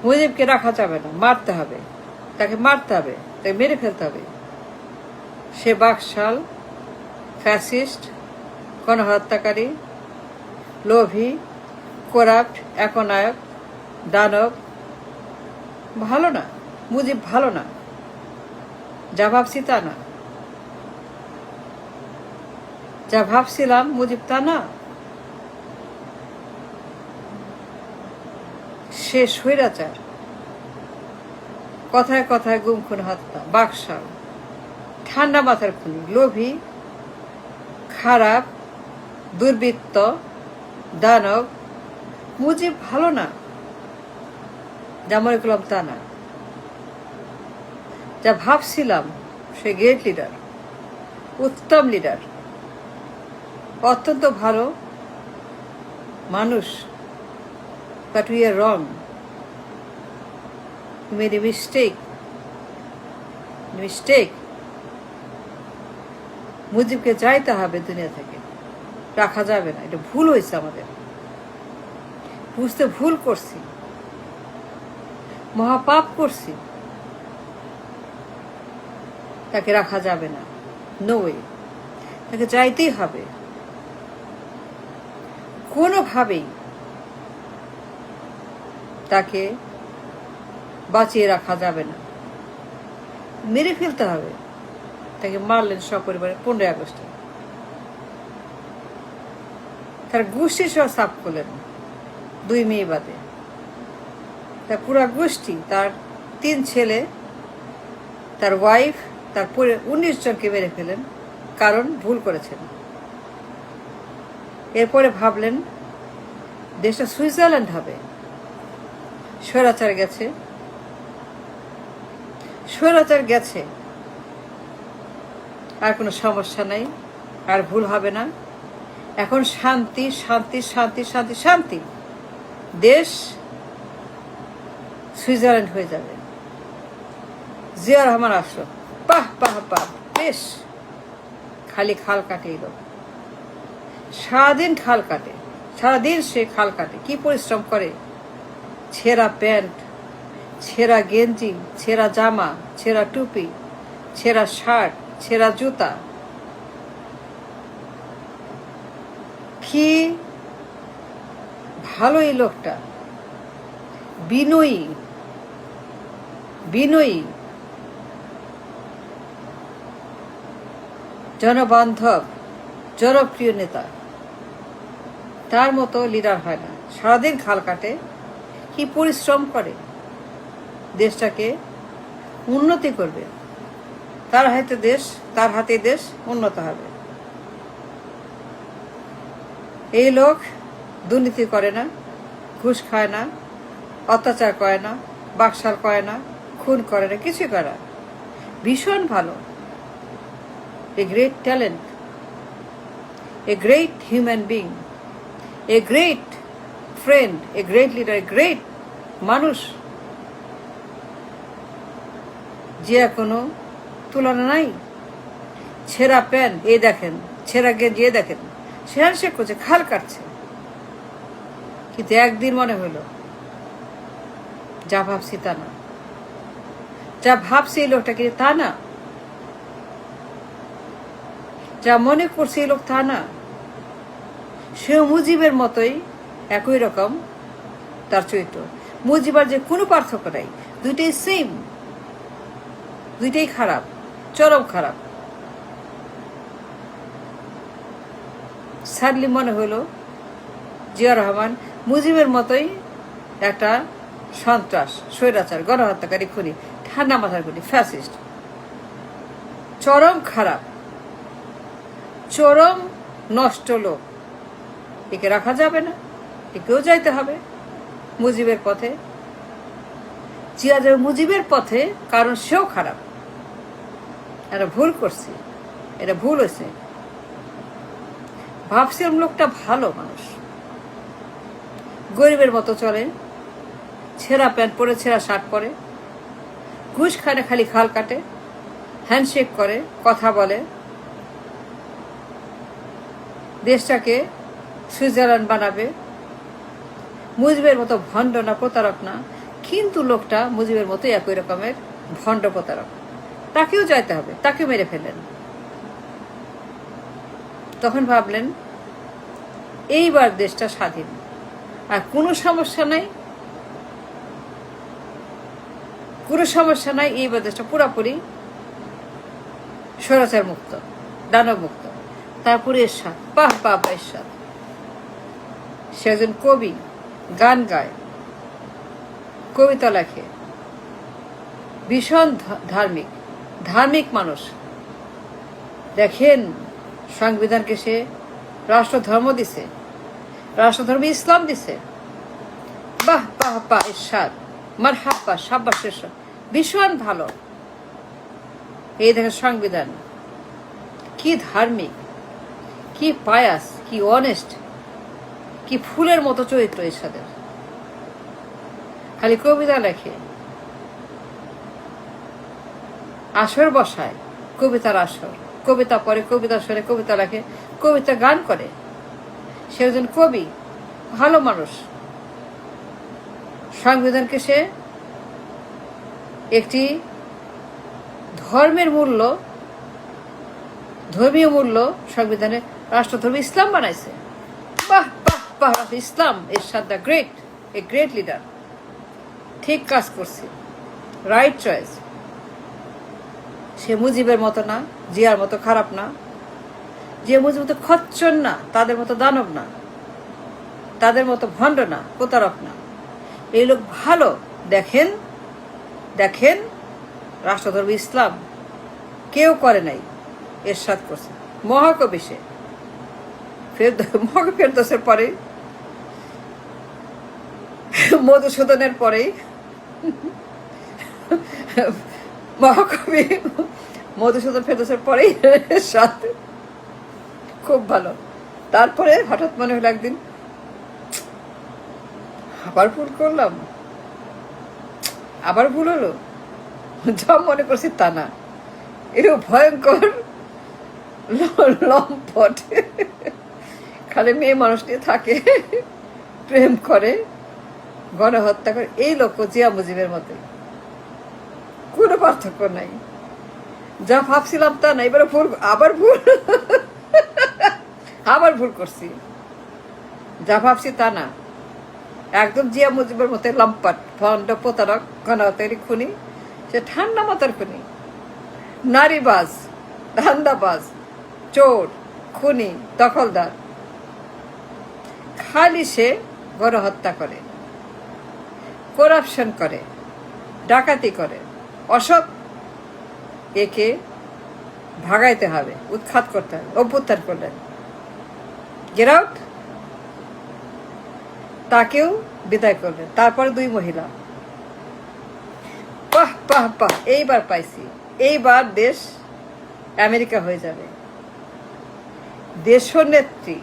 মুজিবকে রাখা যাবে না, মারতে হবে, তাকে মারতে হবে, তাকে মেরে ফেলতে হবে। সে বাকশাল, ফ্যাসিস্ট, গণহত্যাকারী, লোভী, করাপ্ট, একনায়ক, দানব। ভালো না, মুজিব ভালো না, যা ভাবছি তা না, যা ভাবছিলাম মুজিব তা না। সে স্বৈরাচার, কথায় কথায় গুম খুন হত্যা, বাকশাল, ঠান্ডা মাথার খুনি, লোভী, খারাপ, দুর্বৃত্ত, দানব। মুজিব ভালো না, যা মনে করলাম তা না, যা ভাবছিলাম। সে গ্রেট লিডার, উত্তম লিডার, অত্যন্ত ভালো মানুষ। But we are wrong, made a mistake. মুজিবকে যাইতে হবে দুনিয়া থেকে, রাখা যাবে না। এটা ভুল হয়েছে আমাদের, বুঝতে ভুল করছি, মহাপাপ করছি। তাকে রাখা যাবে না, নো ওয়ে। তাকে যাইতেই হবে, কোনোভাবেই তাকে বাঁচিয়ে রাখা যাবে না, মেরে ফেলতে হবে। তাকে মারলেন সপরিবারে 15 আগস্টে, তার গোষ্ঠী সহ সাফ করলেন 2 মেয়ে বাদে। তার পুরা গোষ্ঠী, তার 3 ছেলে, তার ওয়াইফ, তার 19 জনকে মেরে ফেলেন, কারণ ভুল করেছেন। এরপরে ভাবলেন দেশটা সুইজারল্যান্ড হবে। স্বৈরাচার গেছে, আর কোনো সমস্যা নাই, আর ভুল হবে না। এখন শান্তি শান্তি শান্তি শান্তি শান্তি, দেশ সুইজারল্যান্ড হয়ে যাবে। জিয়া রহমান আসলো, বাহ বাহ বাহ, বেশ। খালি খাল কাটে এলো, সারাদিন খাল কাটে, সারাদিন সে খাল কাটে। কি পরিশ্রম করে! ছেঁড়া প্যান্ট, ছেঁড়া গেঞ্জি, ছেঁড়া জামা, ছেঁড়া টুপি, ছেঁড়া শার্ট, ছেঁড়া জুতা। কি ভালো এই লোকটা, বিনয়ী, জনবান্ধব, জনপ্রিয় নেতা। তার মতো লিডার হয় না। সারাদিন খাল কাটে, কি পরিশ্রম করে, দেশটাকে উন্নতি করবে। তার হাতে দেশ উন্নত হবে। এই লোক দুর্নীতি করে না, ঘুষ খায় না, অত্যাচার করে না, বাকশাল করে না, খুন করে না, কিছু করে না। ভীষণ ভালো, a great talent, a great human being, a great friend, A great leader, a great মানুষ। যে কোনো তুলনা নাই। ছেঁড়া প্যান্ট এ দেখেন, ছেঁড়া গেঞ্জি এ দেখেন, সে হ্যান্ডশেক করছে, খাল কাটছে। কিন্তু একদিন মনে হলো যা ভাবছি তা না, যা ভাবছি এই লোকটাকে তা না, যা মনে করছে এই লোক তা না। সেও মুজিবের মতোই, একই রকম তার চরিত্র। মুজিবার যে কোনো পার্থক্য নাই, দুইটাই সেম, দুইটাই খারাপ, চরম খারাপ। স্যাডলি মনে হলো জিয়া রহমান মুজিবের মতোই একটা সন্ত্রাস, স্বৈরাচার, গণহত্যাকারী, খুনি, ঠান্ডা মাথার খুনি, ফ্যাসিস্ট, চরম খারাপ, চরম নষ্ট লোক। একে রাখা যাবে না, একেও যাইতে হবে মুজিবের পথে। জিয়া যাবে মুজিবের পথে, কারণ সেও খারাপ। এটা ভুল করছি, এটা ভুল হয়েছে। ভাবছিলাম লোকটা ভালো মানুষ, গরিবের মতো চলে, ছেঁড়া প্যান্ট পরে, ছেঁড়া শার্ট পরে, ঘুষ খায় না, খালি খাল কাটে, হ্যান্ডশেক করে, কথা বলে, দেশটাকে সুইজারল্যান্ড বানাবে। মুজিবের মতো ভণ্ড না, প্রতারক না, কিন্তু লোকটা মুজিবের মতো একই রকমের ভণ্ড প্রতারক, তাকেও যাইতে হবে, তাকেও মেরে ফেলেন। তখন ভাবলেন এইবার দেশটা স্বাধীন, আর কোনো সমস্যা নাই, কোনো সমস্যা নাই, এইবার দেশটা পুরোপুরি স্বৈরাচার মুক্ত, দানব মুক্ত। তারপরে এরশাদ, বাহ বাহ এরশাদ, সে একজন কবি, গান গায়, কবিতা লেখে, ভীষণ ধার্মিক, ধার্মিক মানুষ। দেখেন সংবিধানকে সে রাষ্ট্রধর্ম দিছে, রাষ্ট্রধর্ম ইসলাম দিছে। বাহ বাহ বাহ এরশাদ, মারহাবা, সাব্বাস এরশাদ, ভীষণ ভালো। এই দেখেন সংবিধান কি ধার্মিক, কি পায়াস, কি অনেস্ট, কি ফুলের মতো চরিত্র এরশাদের। খালি কবিতা লেখে, আসর বসায়, কবিতার আসর, কবিতা পড়ে, কবিতা শোনে, কবিতা লেখে, কবিতা গান করে। সে একজন কবি, ভালো মানুষ। সংবিধানকে সে একটি ধর্মের মূল্য, ধর্মীয় মূল্য সংবিধানে রাষ্ট্রধর্ম ইসলাম বানাইছে। বাহ বাহ বাহ, ইসলাম Ershad the great, a great leader. ঠিক কাজ করছে, রাইট চয়েস। সে মুজিবের মতো না, জিয়ার মতো খারাপ না, যে মুজিব মতো খচ্চর না, তাদের মতো দানব না, তাদের মতো ভণ্ড না, প্রতারক না। এই লোক ভালো। দেখেন দেখেন, রাষ্ট্রধর্ম ইসলাম কেউ করে নাই, এরশাদ করছে। মহাকবি সে, মহাকবি ফেরদৌসের পরে, মধুসূদনের পরেই মহাকবি মধুসূদন ফেরদৌসের পরেই এরশাদ। খুব ভালো। তারপরে হঠাৎ মনে হলো একদিন আবার ভুল করলাম, আবার ভুল হলো, যা মনে করছি তা না, এরকম ভয়ঙ্কর লম্পট, খালি মেয়ে মানুষ নিয়ে থাকে, প্রেম করে, গণহত্যা করে। এই লোক জিয়া মুজিবের মতো, কোনো পার্থক্য নাই। যা ভাবছিলাম তা না, এবারে ভুল, আবার ভুল, আবার ভুল করছি। যা ভাবছি তা না, একদম জিয়া মুজিবের মতো লম্পট, ভণ্ড, প্রতারক, গণহত্যাকারী, খুনি। সে ঠান্ডা মাথার খুনি, নারীবাজ, ধান্দাবাজ, চোর, খুনি, দখলদার। খালি সে গণহত্যা করে, করাপশন করে, ডাকাতি করে, অসৎ। একে ভাগাইতে হবে, উৎখাত করতে হবে। অভ্যুত্থান করলেন, গেট আউট, তাকেও বিদায় করলেন। তারপরে 2 মহিলা। বাহ বাহ বাহ, এইবার পাইছি, এইবার দেশ আমেরিকা হয়ে যাবে। দেশনেত্রী,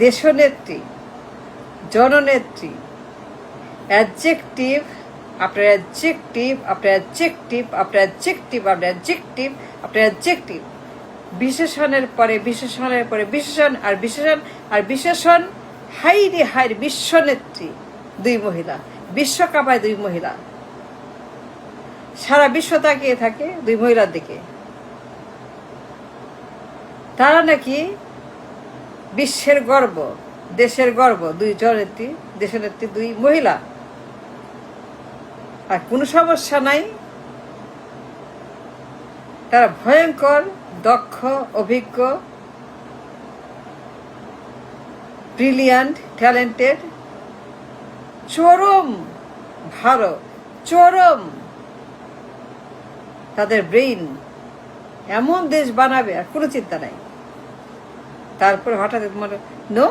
দেশনেত্রী, জননেত্রী, অ্যাডজেক্টিভ আপনার অ্যাডজেক্টিভ, আপনার অ্যাডজেক্টিভ, আপনার অ্যাডজেক্টিভ, আপনার অ্যাডজেক্টিভ, আপনার অ্যাডজেক্টিভ, বিশেষণের পরে বিশেষণের পরে বিশেষণ আর বিশেষণ আর বিশেষণ। হাইরে হাইরে, বিশ্বনেত্রী 2 মহিলা, বিশ্ব কাঁপায় 2 মহিলা, সারা বিশ্ব তাকিয়ে থাকে 2 মহিলার দিকে। তারা নাকি বিশ্বের গর্ব, দেশের গর্ব। 2 জননেত্রী, দেশনেত্রী, 2 মহিলা, আর কোনো সমস্যা নাই। তারা ভয়ঙ্কর, দক্ষ, অভিজ্ঞ, ব্রিলিয়ান্ট, ট্যালেন্টেড, চরম ভালো, চরম তাদের ব্রেইন। এমন দেশ বানাবে, আর কোনো চিন্তা নাই। তারপরে হঠাৎ মনে, নো,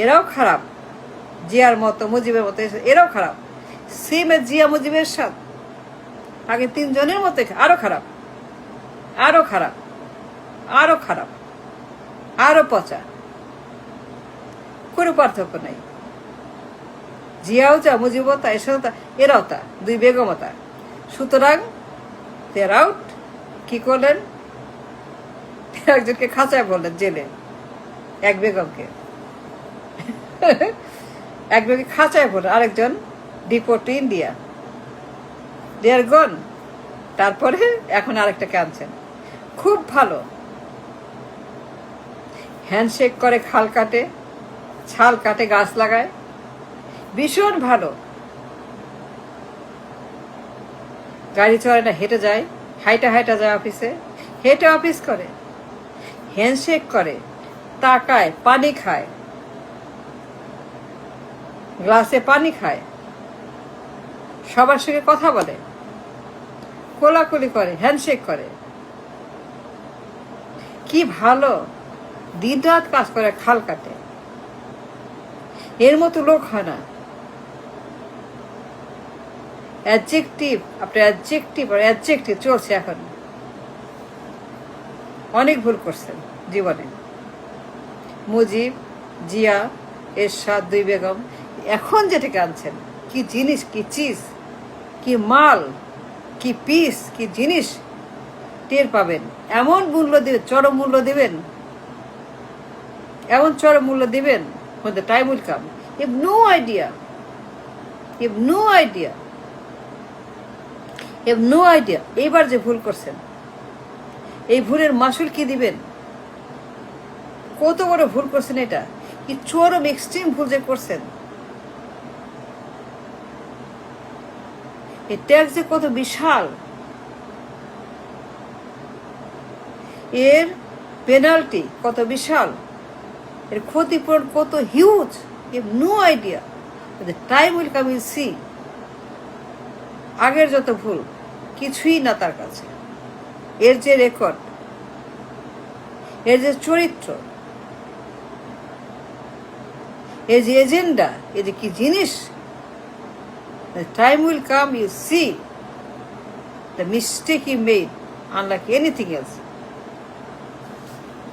এরাও খারাপ, জিয়ার মতো, মুজিবের মতো, এরাও খারাপ। সেম জিয়া মুজিবের সাথে আগে 3 জনের মতো, আরো খারাপ, আরো খারাপ, আরো খারাপ, আরো পচা। কোনো পার্থক্য নাই। জিয়াও যা, মুজিবও তা, এসেও তা, এরাও তা, 2 বেগমতা। সুতরাং দেয়ার আউট। কি করলেন? একজনকে খাঁচায় বললেন, জেলে, 1 বেগমকে। একজনকে খাঁচায় পড়ে, আরেকজন ডিপোর্ট টু ইন্ডিয়া, দে আর গন। তারপরে এখন আরেকটাকে আনছেন, খুব ভালো, হ্যান্ডশেক করে, খাল কাটে, ছাল কাটে, গাছ লাগায়, ভীষণ ভালো। গাড়ি চড়ে না, হেঁটে যায়, হাইটা হাইটা যায় অফিসে, হেঁটে অফিস করে, হ্যান্ডশেক করে, তাকায়, পানি খায়, গ্লাসে পানি খায়, সবার সঙ্গে কথা বলে, কোলাকুলি করে, হ্যান্ডশেক করে, কি ভালো, দিন রাত কাজ করে, খাল কাটে। এর মতো লোক হয় না। অ্যাডজেক্টিভ, আপনার অ্যাডজেক্টিভ আর অ্যাডজেক্টিভ চলছে এখন। অনেক ভুল করছেন জীবনে। মুজিব, জিয়া, এরশাদ, দুই বেগম, এখন যেটাকে আনছেন, কি জিনিস, কি চিজ, কি মাল, কি পিস, কি জিনিস টের পাবেন। এমন মূল্য দিবেন, চরম মূল্য দিবেন, এমন চরম মূল্য দিবেন, when the time will come. You have no idea. You have no idea. You have no idea. এইবার যে ভুল করছেন, এই ভুলের মাসুল কি দিবেন? কত বড় ভুল করছেন এটা, কি চরম এক্সট্রিম ভুল যে করছেন। এই ট্যাক্স যে কত বিশাল, এর পেনাল্টি কত বিশাল, এর ক্ষতিপূরণ কত huge. You have no idea. The time will come, you see. আগের যত ভুল কিছুই না তার কাছে। এর যে রেকর্ড, এর যে চরিত্র, এর যে এজেন্ডা, এর যে কি জিনিস, the time will come, you see the mistake he made, unlike anything else.